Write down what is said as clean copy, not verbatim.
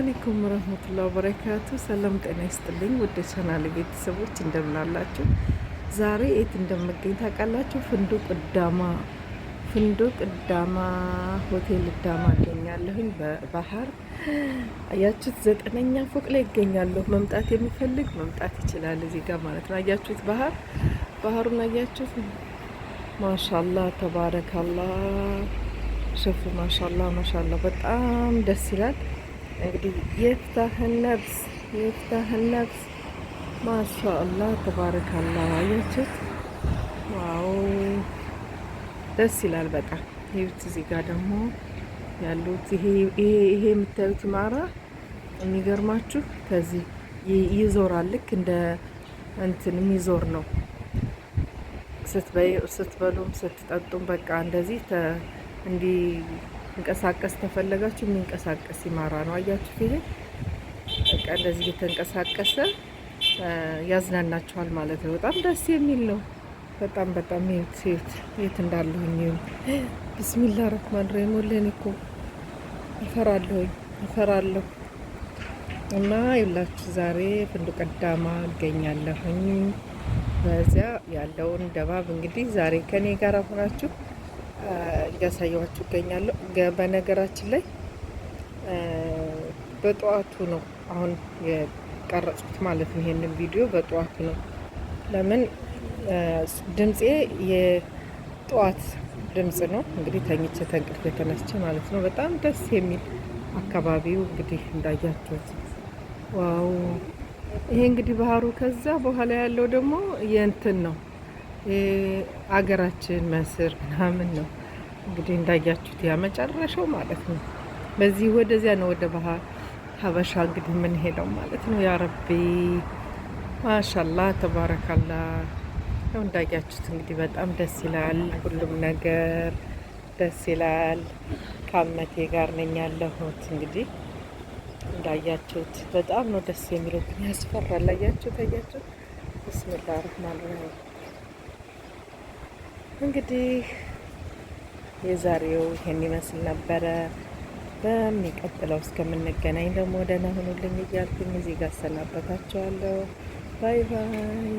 አለይኩም ወራህመቱላሂ ወበረካቱ። ሰላም ጤና ይስጥልኝ ውድ ቻናል ቤተሰቦች እንደምን አላችሁ? ዛሬ የት እንደምገኝ ታውቃላችሁ? ፍንዱቅ ዳማ ሆቴል ዳማ እገኛለሁኝ። በባህር አያችሁት፣ 9ኛ ፎቅ ላይ ይገኛለሁ። መምጣት የሚፈልግ መምጣት ይችላል። እዚህ ጋር ማለት ነው። አያችሁት፣ ባህሩን አያችሁት? ማሻአላህ ተባረካላህ። ሸፉ ማሻአላህ በጣም ደስ ይላል። እንግዲህ የፍታህን ነፍስ ማሻአላህ ተባረካላህ። አያችሁት? ዋው ደስ ይላል በጣም። ይሁት እዚህ ጋር ደግሞ ያሉት ይሄ የምታዩት ማራ የሚገርማችሁ ከዚህ ይዞራል። ልክ እንደ እንትን የሚዞር ነው። ስትበሉም ስትጠጡም በቃ እንደዚህ እንዲንቀሳቀስ ተፈለጋችሁ የሚንቀሳቀስ ይማራ ነው። አያችሁ? ይሄ በቃ እንደዚህ እየተንቀሳቀሰ ያዝናናችኋል ማለት ነው። በጣም ደስ የሚል ነው። በጣም የት እንዳለሁኝ ቢስሚላህ ረህማን ረሂም። ወላሂ እኮ እፈራለሁ እና ይላችሁ ዛሬ ፍንዱቅ ዳማ እገኛለሁኝ። በዚያ ያለውን ደባብ እንግዲህ ዛሬ ከኔ ጋር ሆናችሁ እያሳየኋችሁ እገኛለሁ። በነገራችን ላይ በጠዋቱ ነው አሁን የቀረጽኩት ማለት ነው። ይሄንን ቪዲዮ በጠዋቱ ነው። ለምን ድምፄ የጠዋት ድምጽ ነው። እንግዲህ ተኝቼ ተንቅልፌ ተነስቼ ማለት ነው። በጣም ደስ የሚል አካባቢው እንግዲህ እንዳያችሁት። ዋው! ይሄ እንግዲህ ባህሩ፣ ከዛ በኋላ ያለው ደግሞ የእንትን ነው አገራችን መስር ምናምን ነው እንግዲህ እንዳያችሁት፣ ያ መጨረሻው ማለት ነው። በዚህ ወደዚያ ነው ወደ ባህር ሀበሻ እንግዲህ የምንሄደው ማለት ነው። ያ ረቢ ማሻአላህ ተባረካላ። ያው እንዳያችሁት እንግዲህ በጣም ደስ ይላል። ሁሉም ነገር ደስ ይላል። ከአመቴ ጋር ነኝ ያለሁት እንግዲህ እንዳያችሁት በጣም ነው ደስ የሚለው፣ ግን ያስፈራል። አያችሁት? ብስሚላህ ረህማን ረሂም። እንግዲህ የዛሬው ይሄን ይመስል ነበረ። በሚቀጥለው እስከምንገናኝ ደግሞ ደህና ሁኑልኝ እያልኩኝ እዚህ ጋር አሰናበታችኋለሁ። ባይ ባይ።